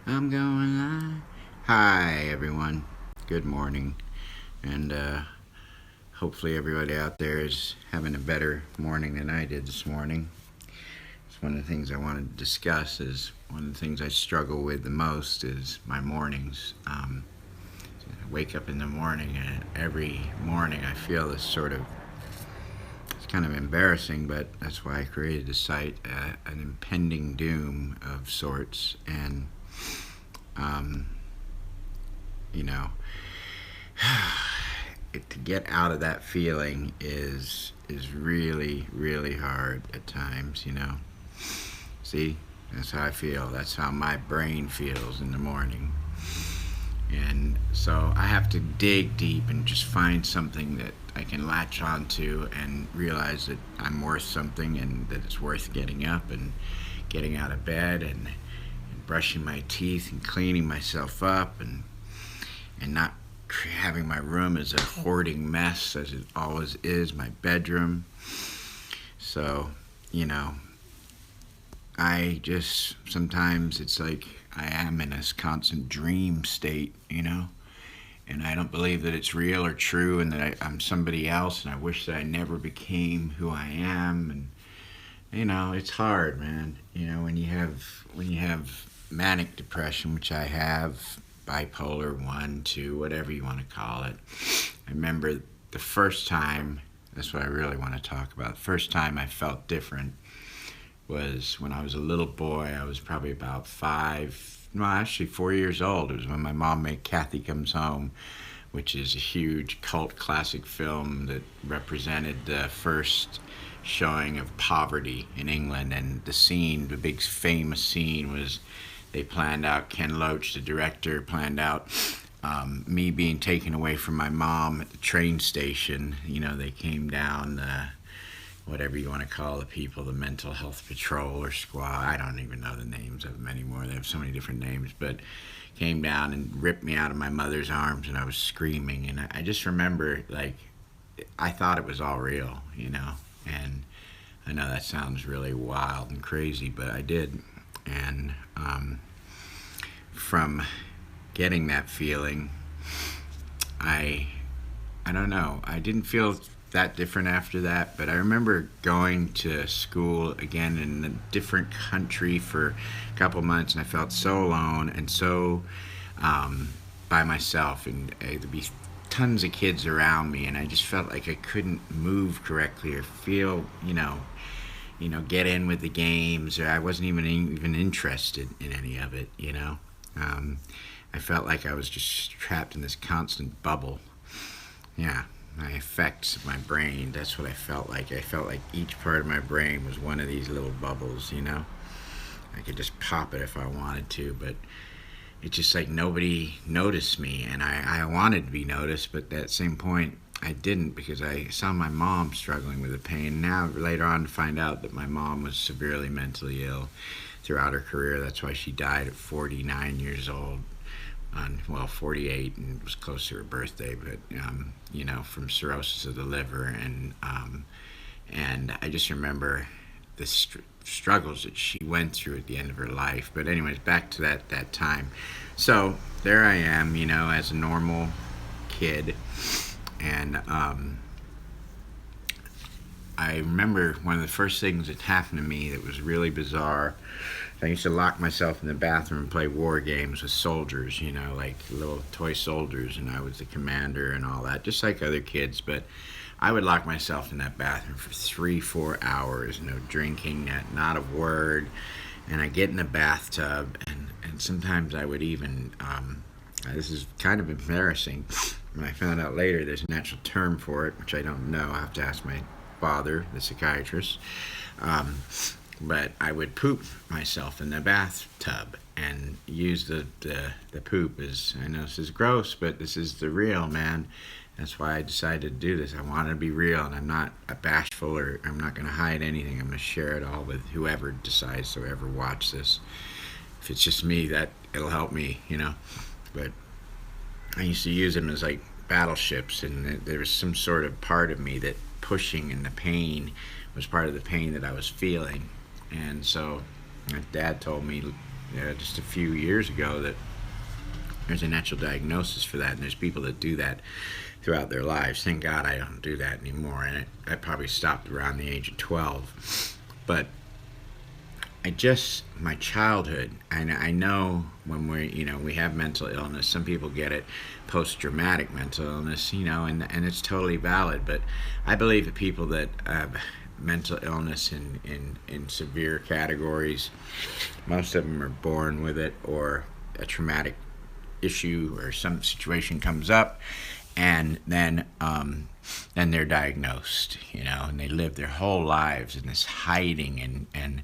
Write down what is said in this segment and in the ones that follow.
I'm going live. Hi, everyone. Good morning. And hopefully, everybody out there is having a better morning than I did this morning. It's one of the things I wanted to discuss. Is one of the things I struggle with the most is my mornings. I wake up in the morning, and every morning I feel this sort of. It's kind of embarrassing, but that's why I created the site, an impending doom of sorts, and um, you know, to get out of that feeling is really hard at times. See, that's how I feel. That's how my brain feels in the morning. And so I have to dig deep and just find something that I can latch onto and realize that I'm worth something and that it's worth getting up and getting out of bed and brushing my teeth and cleaning myself up and not having my room as a hoarding mess as it always is, my bedroom. So, you know, I just, sometimes it's like I am in this constant dream state, and I don't believe that it's real or true and that I'm somebody else, and I wish that I never became who I am. And it's hard, man. When you have manic depression, which I have, bipolar 1, 2, whatever you want to call it. I remember the first time, that's what I really want to talk about. The first time I felt different was when I was a little boy. I was probably about 4 years old. It was when my mom made Kathy Comes Home, which is a huge cult classic film that represented the first showing of poverty in England. And the big famous scene was they planned out, Ken Loach, the director, planned out me being taken away from my mom at the train station. They came down, whatever you want to call the people, the mental health patrol or squad. I don't even know the names of them anymore. They have so many different names, but came down and ripped me out of my mother's arms, and I was screaming. And I just remember, I thought it was all real. And I know that sounds really wild and crazy, but I did. And from getting that feeling, I don't know. I didn't feel that different after that, but I remember going to school again in a different country for a couple months, and I felt so alone and so by myself, and there'd be tons of kids around me, and I just felt like I couldn't move correctly or feel, get in with the games, or I wasn't even interested in any of it. I felt like I was just trapped in this constant bubble. Yeah, my effects of my brain, that's what I felt like. I felt like each part of my brain was one of these little bubbles. I could just pop it if I wanted to, but it's just like nobody noticed me, and I wanted to be noticed, but at that same point, I didn't, because I saw my mom struggling with the pain. Now, later on, to find out that my mom was severely mentally ill throughout her career. That's why she died at 49 years old. 48, and it was close to her birthday, but from cirrhosis of the liver, and I just remember the struggles that she went through at the end of her life. But anyways, back to that time. So there I am, as a normal kid, and I remember one of the first things that happened to me that was really bizarre. I used to lock myself in the bathroom and play war games with soldiers, like little toy soldiers, and I was the commander and all that, just like other kids. But I would lock myself in that bathroom for 3-4 hours, no drinking, not a word. And I get in the bathtub, and sometimes I would even, this is kind of embarrassing. When I found out later, there's an actual term for it, which I don't know. I have to ask my father, the psychiatrist. But I would poop myself in the bathtub and use the poop as, I know this is gross, but this is the real, man. That's why I decided to do this. I want to be real, and I'm not bashful, or I'm not going to hide anything. I'm going to share it all with whoever decides to ever watch this. If it's just me, that it'll help me. But I used to use them as like battleships, and there was some sort of part of me that pushing and the pain was part of the pain that I was feeling. And so my dad told me, just a few years ago that there's a natural diagnosis for that, and there's people that do that throughout their lives. Thank God I don't do that anymore, and I probably stopped around the age of 12. But my childhood, I know when we have mental illness, some people get it post-traumatic mental illness, and it's totally valid. But I believe that people that have mental illness in severe categories, most of them are born with it, or a traumatic issue or some situation comes up, and then they're diagnosed, and they live their whole lives in this hiding and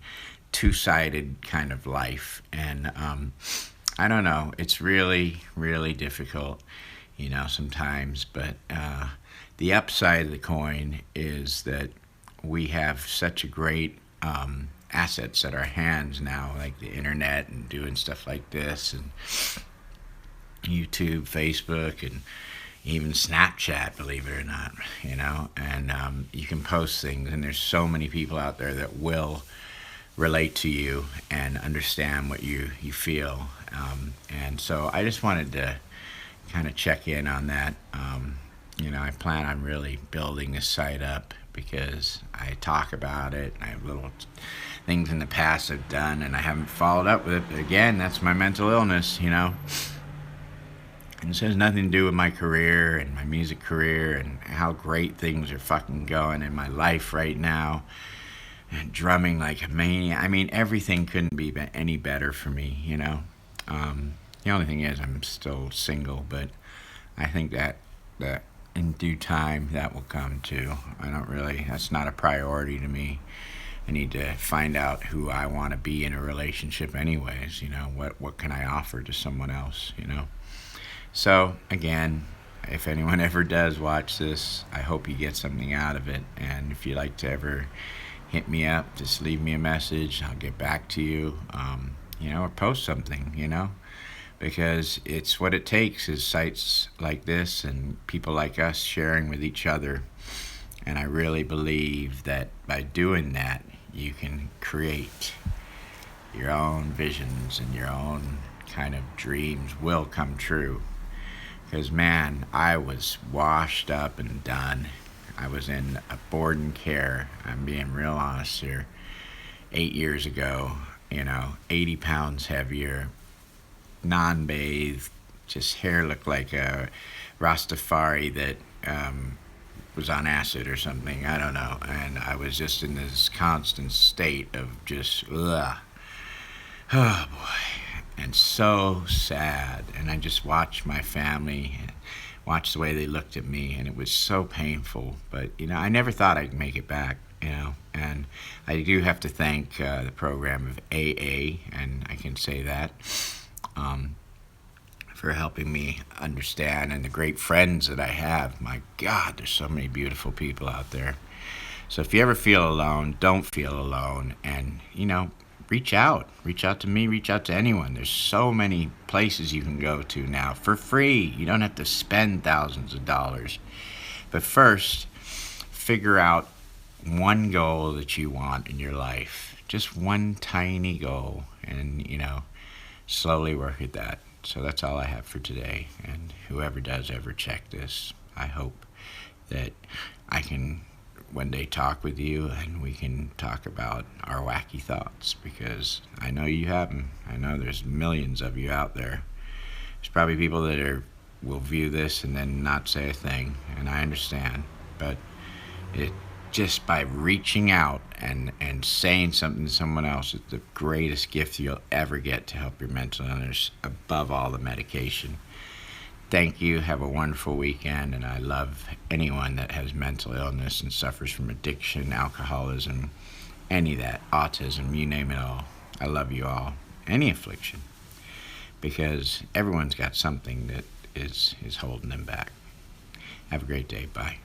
two-sided kind of life. And I don't know, it's really, really difficult, sometimes. But the upside of the coin is that we have such a great assets at our hands now, like the internet and doing stuff like this, and YouTube, Facebook, and even Snapchat, believe it or not, and you can post things, and there's so many people out there that will relate to you and understand what you feel. And so I just wanted to kind of check in on that. I plan on really building this site up because I talk about it. I have little things in the past I've done, and I haven't followed up with it. But again, that's my mental illness, And this has nothing to do with my career and my music career and how great things are fucking going in my life right now. And drumming like a maniac. I mean, everything couldn't be any better for me, The only thing is I'm still single, but I think that in due time that will come too. That's not a priority to me. I need to find out who I want to be in a relationship anyways, what can I offer to someone else, So, again, if anyone ever does watch this, I hope you get something out of it. And if you'd like to ever hit me up, just leave me a message. I'll get back to you, or post something, because it's what it takes is sites like this and people like us sharing with each other. And I really believe that by doing that, you can create your own visions, and your own kind of dreams will come true. Because, man, I was washed up and done. I was in a board and care, I'm being real honest here, 8 years ago, 80 pounds heavier, non-bathed, just hair looked like a Rastafari that was on acid or something, I don't know. And I was just in this constant state of just, ugh. Oh, boy. And so sad. And I just watched my family, watched the way they looked at me, and it was so painful. But, I never thought I'd make it back, And I do have to thank the program of AA, and I can say that, for helping me understand, and the great friends that I have. My God, there's so many beautiful people out there. So if you ever feel alone, don't feel alone. And, reach out to me, reach out to anyone. There's so many places you can go to now for free. You don't have to spend thousands of dollars. But first, figure out one goal that you want in your life. Just one tiny goal, and, slowly work at that. So that's all I have for today. And whoever does ever check this, I hope that I can one day talk with you, and we can talk about our wacky thoughts, because I know you have them. I know there's millions of you out there. There's probably people that will view this and then not say a thing, and I understand. But it just by reaching out and saying something to someone else is the greatest gift you'll ever get to help your mental illness, above all the medication. Thank you. Have a wonderful weekend. And I love anyone that has mental illness and suffers from addiction, alcoholism, any of that, autism, you name it all. I love you all. Any affliction. Because everyone's got something that is holding them back. Have a great day. Bye.